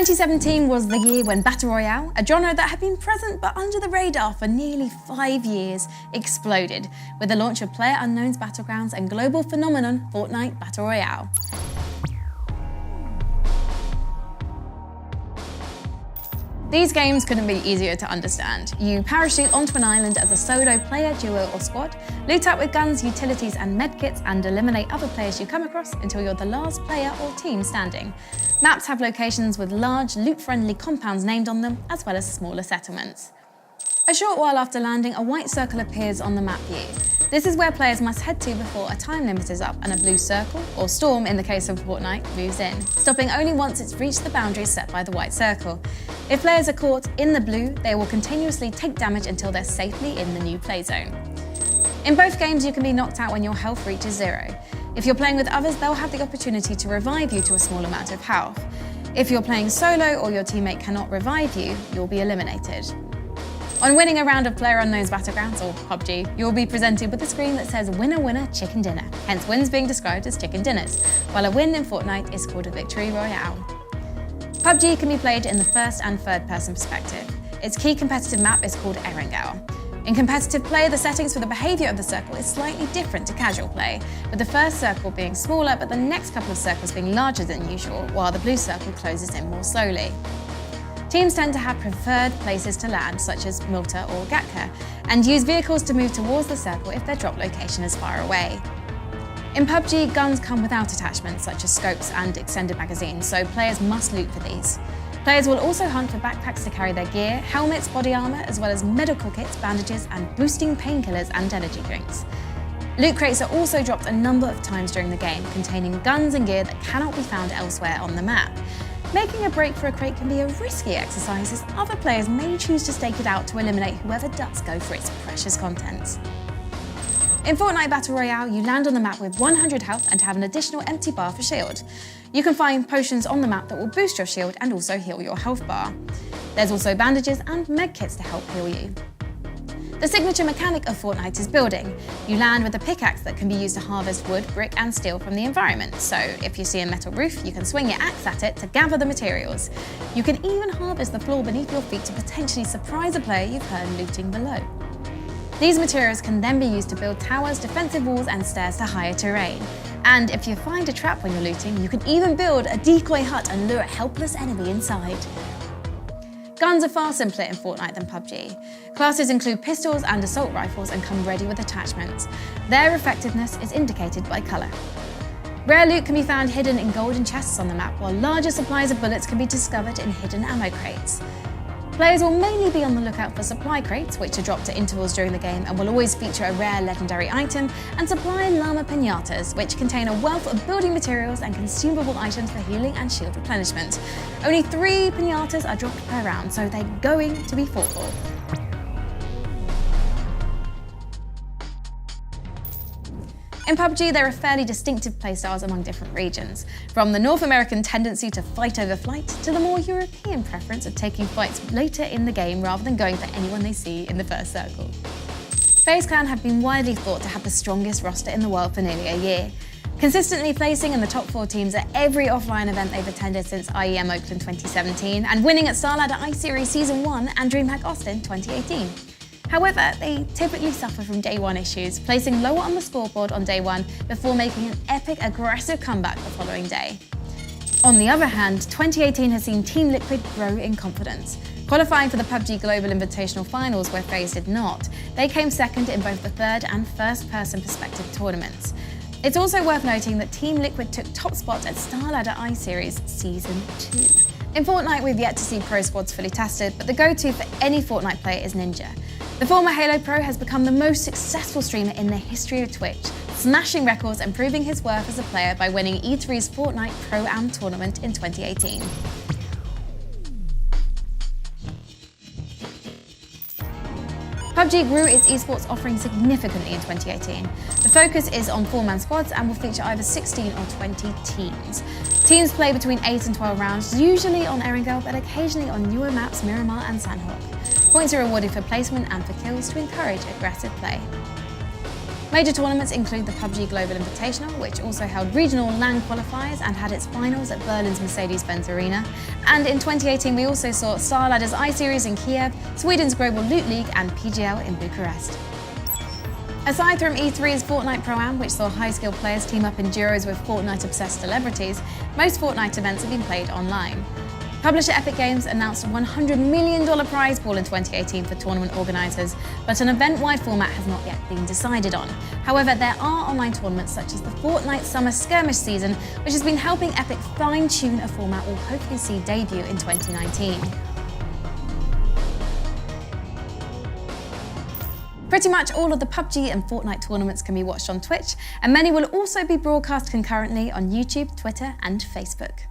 2017 was the year when Battle Royale, a genre that had been present but under the radar for nearly 5 years, exploded with the launch of PLAYERUNKNOWN'S BATTLEGROUNDS and global phenomenon Fortnite Battle Royale. These games couldn't be easier to understand. You parachute onto an island as a solo player, duo or squad, loot up with guns, utilities and medkits, and eliminate other players you come across until you're the last player or team standing. Maps have locations with large, loot-friendly compounds named on them, as well as smaller settlements. A short while after landing, a white circle appears on the map view. This is where players must head to before a time limit is up and a blue circle, or storm in the case of Fortnite, moves in, stopping only once it's reached the boundaries set by the white circle. If players are caught in the blue, they will continuously take damage until they're safely in the new play zone. In both games, you can be knocked out when your health reaches 0. If you're playing with others, they'll have the opportunity to revive you to a small amount of health. If you're playing solo or your teammate cannot revive you, you'll be eliminated. On winning a round of PLAYERUNKNOWN'S BATTLEGROUNDS, or PUBG, you'll be presented with a screen that says winner winner chicken dinner, hence wins being described as chicken dinners, while a win in Fortnite is called a victory royale. PUBG can be played in the first and third person perspective. Its key competitive map is called Erangel. In competitive play, the settings for the behaviour of the circle is slightly different to casual play, with the first circle being smaller but the next couple of circles being larger than usual, while the blue circle closes in more slowly. Teams tend to have preferred places to land, such as Malta or Gatka, and use vehicles to move towards the circle if their drop location is far away. In PUBG, guns come without attachments, such as scopes and extended magazines, so players must loot for these. Players will also hunt for backpacks to carry their gear, helmets, body armour, as well as medical kits, bandages, and boosting painkillers and energy drinks. Loot crates are also dropped a number of times during the game, containing guns and gear that cannot be found elsewhere on the map. Making a break for a crate can be a risky exercise, as other players may choose to stake it out to eliminate whoever does go for its precious contents. In Fortnite Battle Royale, you land on the map with 100 health and have an additional empty bar for shield. You can find potions on the map that will boost your shield and also heal your health bar. There's also bandages and medkits to help heal you. The signature mechanic of Fortnite is building. You land with a pickaxe that can be used to harvest wood, brick and steel from the environment. So if you see a metal roof, you can swing your axe at it to gather the materials. You can even harvest the floor beneath your feet to potentially surprise a player you've heard looting below. These materials can then be used to build towers, defensive walls and stairs to higher terrain. And if you find a trap when you're looting, you can even build a decoy hut and lure a helpless enemy inside. Guns are far simpler in Fortnite than PUBG. Classes include pistols and assault rifles and come ready with attachments. Their effectiveness is indicated by colour. Rare loot can be found hidden in golden chests on the map, while larger supplies of bullets can be discovered in hidden ammo crates. Players will mainly be on the lookout for supply crates, which are dropped at intervals during the game and will always feature a rare legendary item, and supply llama pinatas, which contain a wealth of building materials and consumable items for healing and shield replenishment. Only 3 pinatas are dropped per round, so they're going to be fought for. In PUBG, there are fairly distinctive playstyles among different regions, from the North American tendency to fight over flight to the more European preference of taking fights later in the game rather than going for anyone they see in the first circle. FaZe Clan have been widely thought to have the strongest roster in the world for nearly a year, consistently placing in the top 4 teams at every offline event they've attended since IEM Oakland 2017 and winning at StarLadder iSeries Season 1 and DreamHack Austin 2018. However, they typically suffer from day 1 issues, placing lower on the scoreboard on day 1 before making an epic, aggressive comeback the following day. On the other hand, 2018 has seen Team Liquid grow in confidence. Qualifying for the PUBG Global Invitational Finals, where FaZe did not, they came second in both the third and first-person perspective tournaments. It's also worth noting that Team Liquid took top spot at StarLadder iSeries Season 2. In Fortnite, we've yet to see pro squads fully tested, but the go-to for any Fortnite player is Ninja. The former Halo Pro has become the most successful streamer in the history of Twitch, smashing records and proving his worth as a player by winning E3's Fortnite Pro-Am tournament in 2018. PUBG grew its esports offering significantly in 2018. The focus is on 4-man squads and will feature either 16 or 20 teams. Teams play between 8 and 12 rounds, usually on Erangel, but occasionally on newer maps Miramar and Sandhawk. Points are rewarded for placement and for kills to encourage aggressive play. Major tournaments include the PUBG Global Invitational, which also held regional LAN qualifiers and had its finals at Berlin's Mercedes-Benz Arena. And in 2018, we also saw Star Ladder's I-Series in Kiev, Sweden's Global Loot League, and PGL in Bucharest. Aside from E3's Fortnite Pro-Am, which saw high-skilled players team up in duos with Fortnite-obsessed celebrities, most Fortnite events have been played online. Publisher Epic Games announced a $100 million prize pool in 2018 for tournament organisers, but an event-wide format has not yet been decided on. However, there are online tournaments such as the Fortnite Summer Skirmish season, which has been helping Epic fine-tune a format we'll hopefully see debut in 2019. Pretty much all of the PUBG and Fortnite tournaments can be watched on Twitch, and many will also be broadcast concurrently on YouTube, Twitter, and Facebook.